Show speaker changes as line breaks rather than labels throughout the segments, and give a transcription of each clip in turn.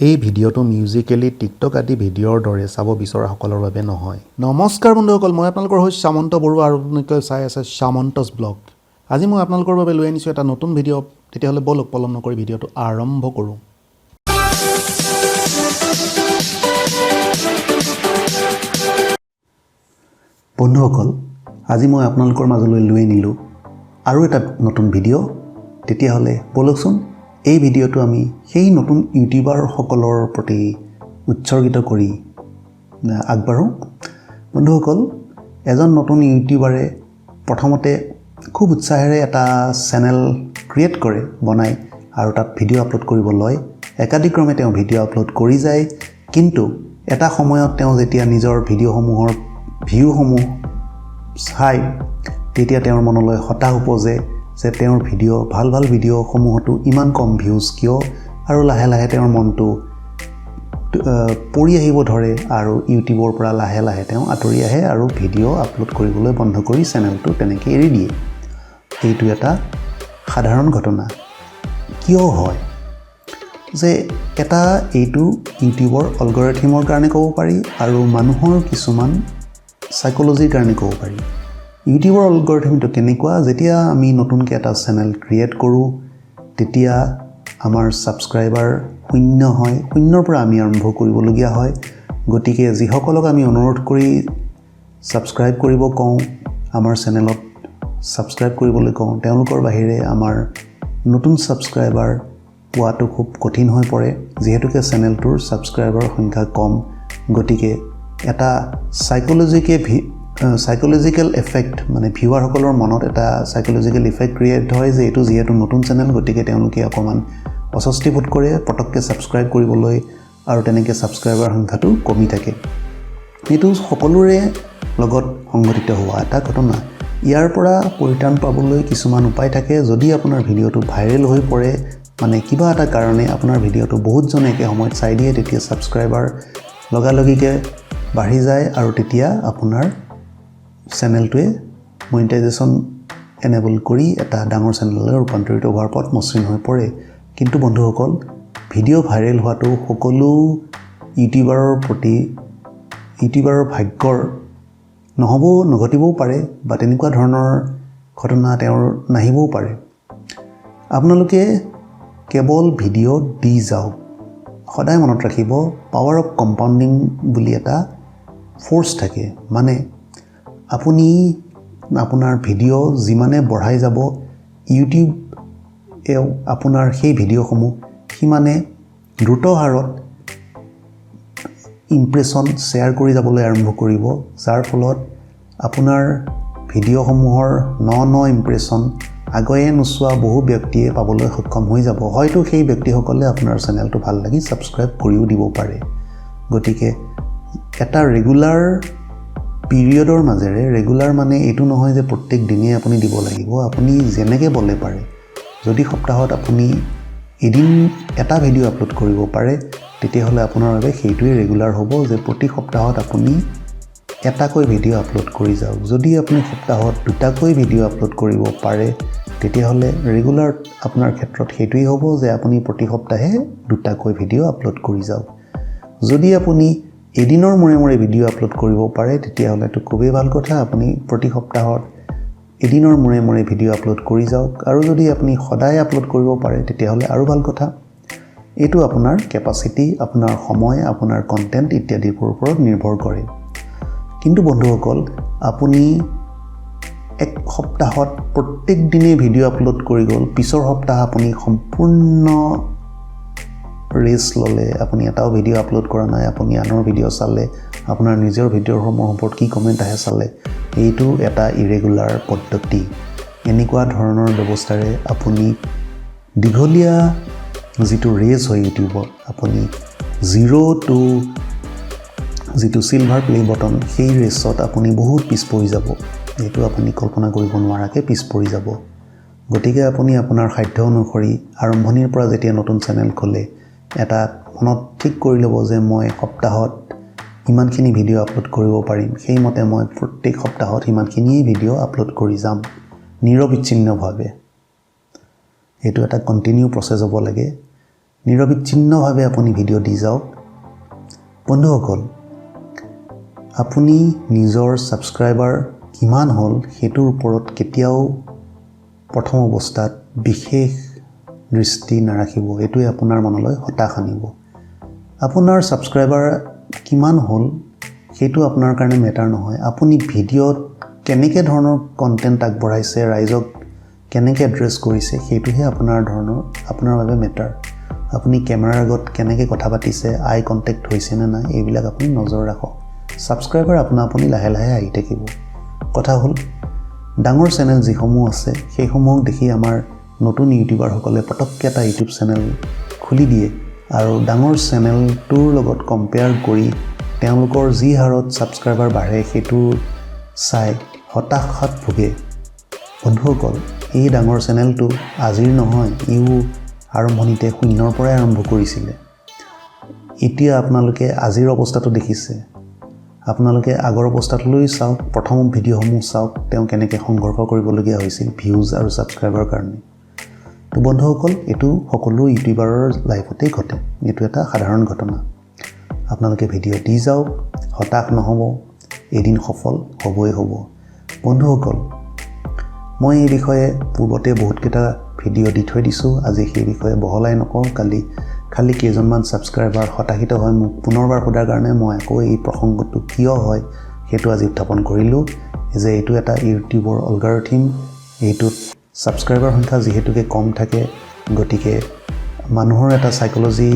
এই ভিডিঅ'টো musically TikTok আদি ভিডিঅ'ৰ দৰে চাব বিচৰাসকলৰ বাবে নহয়। নমস্কাৰ বন্ধুসকল, মই আপোনালোকৰ হৈ সামন্ত বৰুৱা আৰু আপোনালোকে চাই আছে সামন্তছ ব্লগ। আজি মই আপোনালোকৰ বাবে লৈ আনিছোঁ এটা নতুন ভিডিঅ'। তেতিয়াহ'লে বলক পলম নকৰি ভিডিঅ'টো আৰম্ভ কৰোঁ। বন্ধুসকল, আজি মই আপোনালোকৰ মাজলৈ লৈ আনিলোঁ আৰু এটা নতুন ভিডিঅ'। তেতিয়াহ'লে বলকচোন এই ভিডিঅ'টো আমি সেই নতুন ইউটিউবাৰসকলৰ প্ৰতি উৎসৰ্গিত কৰি আগবাঢ়োঁ। বন্ধুসকল, এজন নতুন ইউটিউবাৰে প্ৰথমতে খুব উৎসাহেৰে এটা চেনেল ক্ৰিয়েট কৰে, বনায় আৰু তাত ভিডিঅ' আপলোড কৰিব লয়। একাদিক্ৰমে তেওঁ ভিডিঅ' আপলোড কৰি যায়, কিন্তু এটা সময়ত তেওঁ যেতিয়া নিজৰ ভিডিঅ'সমূহৰ ভিউসমূহ চাই তেতিয়া তেওঁৰ মনলৈ হতাশ উপজে যে তেওঁৰ ভাল ভিডিঅ'সমূহতো ইমান কম ভিউজ কিয়, আৰু লাহে লাহে তেওঁৰ মনটো পৰি আহিব ধৰে আৰু ইউটিউবৰ পৰা লাহে লাহে তেওঁ আঁতৰি আহে আৰু ভিডিঅ' আপলোড কৰিবলৈ বন্ধ কৰি চেনেলটো তেনেকৈ এৰি দিয়ে। এইটো এটা সাধাৰণ ঘটনা। কিয় হয় যে এইটো ইউটিউবৰ এলগৰিথমৰ কাৰণে ক'ব পাৰি আৰু মানুহৰ কিছুমান সাইক'লজিৰ কাৰণে ক'ব পাৰি। ইউটিউবৰ এলগৰিথমটো কেনেকুৱা, যেতিয়া আমি নতুনকৈ এটা চেনেল ক্ৰিয়েট কৰোঁ তেতিয়া আমাৰ ছাবস্ক্ৰাইবাৰ শূন্য হয়, শূন্যৰ পৰা আমি আৰম্ভ কৰিবলগীয়া হয়। গতিকে যিসকলক আমি অনুৰোধ কৰি ছাবস্ক্ৰাইব কৰিব কওঁ, আমাৰ চেনেলত ছাবস্ক্ৰাইব কৰিবলৈ কওঁ, তেওঁলোকৰ বাহিৰে আমাৰ নতুন ছাবস্ক্ৰাইবাৰ পোৱাটো খুব কঠিন হৈ পৰে, যিহেতুকে চেনেলটোৰ ছাবস্ক্ৰাইবাৰৰ সংখ্যা কম। গতিকে এটা সাইক'লজিকেল এফেক্ট, মানে ভিউৱাৰসকলৰ মনত এটা সাইক'লজিকেল ইফেক্ট ক্ৰিয়েট হয় যে এইটো যিহেতু নতুন চেনেল, গতিকে তেওঁলোকে অকণমান অস্বস্তিবোধ কৰে পটককৈ ছাবস্ক্ৰাইব কৰিবলৈ, আৰু তেনেকৈ ছাবস্ক্ৰাইবাৰ সংখ্যাটো কমি থাকে। এইটো সকলোৰে লগত সংঘটিত হোৱা এটা ঘটনা। ইয়াৰ পৰা পৰিত্ৰাণ পাবলৈ কিছুমান উপায় থাকে। যদি আপোনাৰ ভিডিঅ'টো ভাইৰেল হৈ পৰে, মানে কিবা এটা কাৰণে আপোনাৰ ভিডিঅ'টো বহুতজনে একে সময়ত চাই দিয়ে, তেতিয়া ছাবস্ক্ৰাইবাৰ লগালগিকৈ বাঢ়ি যায় আৰু তেতিয়া আপোনাৰ চেনেলটোৱে মনিটাইজেশ্যন এনেবল কৰি এটা ডাঙৰ চেনেললৈ ৰূপান্তৰিত হোৱাৰ পথ মসৃণ হৈ পৰে। কিন্তু বন্ধুসকল, ভিডিঅ' ভাইৰেল হোৱাটো সকলো ইউটিউবাৰৰ ভাগ্যৰ নঘটিবও পাৰে, বা তেনেকুৱা ধৰণৰ ঘটনা তেওঁৰ নাহিবও পাৰে। আপোনালোকে কেৱল ভিডিঅ' দি যাওক। সদায় মনত ৰাখিব, পাৱাৰ অফ কম্পাউণ্ডিং বুলি এটা ফ'ৰ্চ থাকে। মানে আপুনি আপোনাৰ ভিডিঅ' যিমানে বঢ়াই যাব, ইউটিউবেও আপোনাৰ সেই ভিডিঅ'সমূহ সিমানে দ্ৰুত হাৰত ইমপ্ৰেশ্যন শ্বেয়াৰ কৰি যাবলৈ আৰম্ভ কৰিব, যাৰ ফলত আপোনাৰ ভিডিঅ'সমূহৰ ন ইমপ্ৰেশ্যন আগয়ে নোচোৱা বহু ব্যক্তিয়ে পাবলৈ সক্ষম হৈ যাব। হয়তো সেই ব্যক্তিসকলে আপোনাৰ চেনেলটো ভাল লাগি ছাবস্ক্ৰাইব কৰিও দিব পাৰে। গতিকে এটা ৰেগুলাৰ পিৰিয়ডৰ মাজেৰে, ৰেগুলাৰ মানে এইটো নহয় যে প্ৰত্যেক দিনেই আপুনি দিব লাগিব, আপুনি যেনেকৈ বলে পাৰে। যদি সপ্তাহত আপুনি এদিন এটা ভিডিঅ' আপলোড কৰিব পাৰে, তেতিয়াহ'লে আপোনাৰ বাবে সেইটোৱেই ৰেগুলাৰ হ'ব যে প্ৰতি সপ্তাহত আপুনি এটাকৈ ভিডিঅ' আপলোড কৰি যাওক। যদি আপুনি সপ্তাহত দুটাকৈ ভিডিঅ' আপলোড কৰিব পাৰে, তেতিয়াহ'লে ৰেগুলাৰ আপোনাৰ ক্ষেত্ৰত সেইটোৱেই হ'ব যে আপুনি প্ৰতি সপ্তাহে দুটাকৈ ভিডিঅ' আপলোড কৰি যাওক। যদি আপুনি এদিনৰ মূৰে ভিডিঅ' আপলোড কৰিব পাৰে, তেতিয়াহ'লেতো খুবেই ভাল কথা। আপুনি প্ৰতি সপ্তাহত এদিনৰ মূৰে ভিডিঅ' আপলোড কৰি যাওক, আৰু যদি আপুনি সদায় আপলোড কৰিব পাৰে তেতিয়াহ'লে আৰু ভাল কথা। এইটো আপোনাৰ কেপাচিটি, আপোনাৰ সময়, আপোনাৰ কণ্টেণ্ট ইত্যাদিৰ ওপৰত নিৰ্ভৰ কৰে। কিন্তু বন্ধুসকল, আপুনি এক সপ্তাহত প্ৰত্যেক দিনেই ভিডিঅ' আপলোড কৰি গ'ল, পিছৰ সপ্তাহ আপুনি সম্পূৰ্ণ ৰেষ্ট ল'লে, আপুনি এটাও ভিডিঅ' আপলোড কৰা নাই, আপুনি আনৰ ভিডিঅ' চালে, আপোনাৰ নিজৰ ভিডিঅ'সমূহৰ ওপৰত কি কমেণ্ট আহে চালে। এইটো এটা ইৰেগুলাৰ পদ্ধতি। এনেকুৱা ধৰণৰ ব্যৱস্থাৰে আপুনি দীঘলীয়া যিটো ৰেচ হয় ইউটিউবত, আপুনি 0 to যিটো চিলভাৰ প্লে বটন, সেই ৰেচত আপুনি বহুত পিছ পৰি যাব। এইটো আপুনি কল্পনা কৰিব নোৱাৰাকৈ পিছ পৰি যাব। গতিকে আপুনি আপোনাৰ সাধ্য অনুসৰি আৰম্ভণিৰ পৰা যেতিয়া নতুন চেনেল খোলে, এটা মনত ঠিক কৰি ল'ব যে মই সপ্তাহত ইমানখিনি ভিডিঅ' আপলোড কৰিব পাৰিম। সেইমতে মই প্ৰত্যেক সপ্তাহত সিমানখিনিয়েই ভিডিঅ' আপলোড কৰি যাম নিৰবিচ্ছিন্নভাৱে। এইটো এটা কণ্টিনিউ প্ৰচেছ হ'ব লাগে। নিৰবিচ্ছিন্নভাৱে আপুনি ভিডিঅ' দি যাওক। বন্ধুসকল, আপুনি নিজৰ ছাবস্ক্ৰাইবাৰ কিমান হ'ল সেইটোৰ ওপৰত কেতিয়াও প্ৰথম অৱস্থাত বিশেষ দৃষ্টি নাৰাখিব। এইটোৱে আপোনাৰ মনলৈ হতাশ আনিব। আপোনাৰ ছাবস্ক্ৰাইবাৰ কিমান হ'ল সেইটো আপোনাৰ কাৰণে মেটাৰ নহয়। আপুনি ভিডিঅ'ত কেনেকৈ ধৰণৰ কণ্টেণ্ট আগবঢ়াইছে, ৰাইজক কেনেকৈ এড্ৰেছ কৰিছে, সেইটোহে আপোনাৰ বাবে মেটাৰ। আপুনি কেমেৰাৰ আগত কেনেকৈ কথা পাতিছে, আই কণ্টেক্ট হৈছে নে নাই, এইবিলাক আপুনি নজৰ ৰাখক। ছাবস্ক্ৰাইবাৰ আপুনি লাহে লাহে আহি থাকিব। কথা হ'ল, ডাঙৰ চেনেল যিসমূহ আছে সেইসমূহক দেখি আমাৰ নতুন ইউটিউবাৰসকলে পটককৈ এটা ইউটিউব চেনেল খুলি দিয়ে আৰু ডাঙৰ চেনেলটোৰ লগত কম্পেয়াৰ কৰি তেওঁলোকৰ যি হাৰত ছাবস্ক্ৰাইবাৰ বাঢ়ে সেইটো চাই হতাশাত ভোগে। বন্ধুসকল, এই ডাঙৰ চেনেলটো আজিৰ নহয়, ইও আৰম্ভণিতে শূন্যৰ পৰাই আৰম্ভ কৰিছিলে। এতিয়া আপোনালোকে আজিৰ অৱস্থাটো দেখিছে। আপোনালোকে আগৰ অৱস্থাটোলৈ চাওক, প্ৰথম ভিডিঅ'সমূহ চাওক, তেওঁ কেনেকৈ সংঘৰ্ষ কৰিবলগীয়া হৈছিল ভিউজ আৰু ছাবস্ক্ৰাইবাৰৰ কাৰণে। তো বন্ধুসকল, এইটো সকলো ইউটিউবাৰৰ লাইফতে ঘটে। এইটো এটা সাধাৰণ ঘটনা। আপোনালোকে ভিডিঅ' দি যাওক, হতাশ নহ'ব, এদিন সফল হ'বই হ'ব। বন্ধুসকল, মই এই বিষয়ে পূৰ্বতে বহুতকেইটা ভিডিঅ' দি থৈ দিছোঁ। আজি সেই বিষয়ে বহলাই নকওঁ। খালি কেইজনমান ছাবস্ক্ৰাইবাৰ হতাশিত হয় মোক পুনৰবাৰ সোধাৰ কাৰণে মই আকৌ এই প্ৰসংগটো কিয় হয় সেইটো আজি উত্থাপন কৰিলোঁ যে এইটো এটা ইউটিউবৰ এলগৰিথম। এইটোত ছাবস্ক্ৰাইবাৰ সংখ্যা যিহেতুকে কম থাকে, গতিকে মানুহৰ এটা চাইক'লজি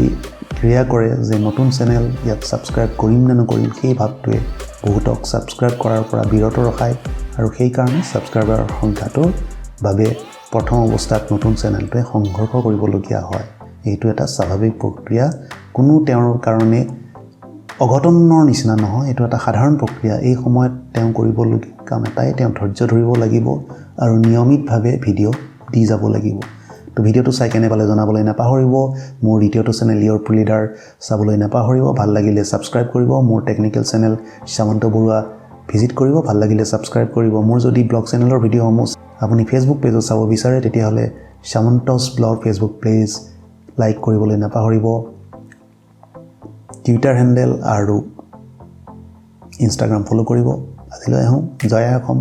ক্ৰিয়া কৰে যে নতুন চেনেল, ইয়াত ছাবস্ক্ৰাইব কৰিম নে নকৰিম, সেই ভাৱটোৱে বহুতক ছাবস্ক্ৰাইব কৰাৰ পৰা বিৰত ৰখায় আৰু সেইকাৰণে ছাবস্ক্ৰাইবাৰৰ সংখ্যাটোৰ বাবে প্ৰথম অৱস্থাত নতুন চেনেলটোৱে সংঘৰ্ষ কৰিবলগীয়া হয়। এইটো এটা স্বাভাৱিক প্ৰক্ৰিয়া, কোনো তেওঁৰ কাৰণে অঘটনৰ নিচিনা নহয়, এইটো এটা সাধাৰণ প্ৰক্ৰিয়া। এই সময়ত তেওঁ কৰিবলগীয়া কাম এটাই, তেওঁ ধৈৰ্য ধৰিব লাগিব আৰু নিয়মিতভাৱে ভিডিঅ' দি যাব লাগিব। তো ভিডিঅ'টো চাই কেনে পালে জনাবলৈ নাপাহৰিব। মোৰ দ্বিতীয়টো চেনেল ইয়ৰ প্ৰি লিডাৰ চাবলৈ নাপাহৰিব। ভাল লাগিলে ছাবস্ক্ৰাইব কৰিব। মোৰ technical channel Shyamanta Baruah visit কৰিব। ভাল লাগিলে ছাবস্ক্ৰাইব কৰিব। মোৰ যদি ব্লগ চেনেলৰ ভিডিঅ'সমূহ আপুনি ফেচবুক পেজত চাব বিচাৰে তেতিয়াহ'লে শ্যামন্তছ ব্লগ ফেচবুক পেজ লাইক কৰিবলৈ নাপাহৰিব। টুইটাৰ হেণ্ডেল আৰু ইনষ্টাগ্ৰাম ফ'ল' কৰিব। আজিলৈ আহোঁ। জয় অসম।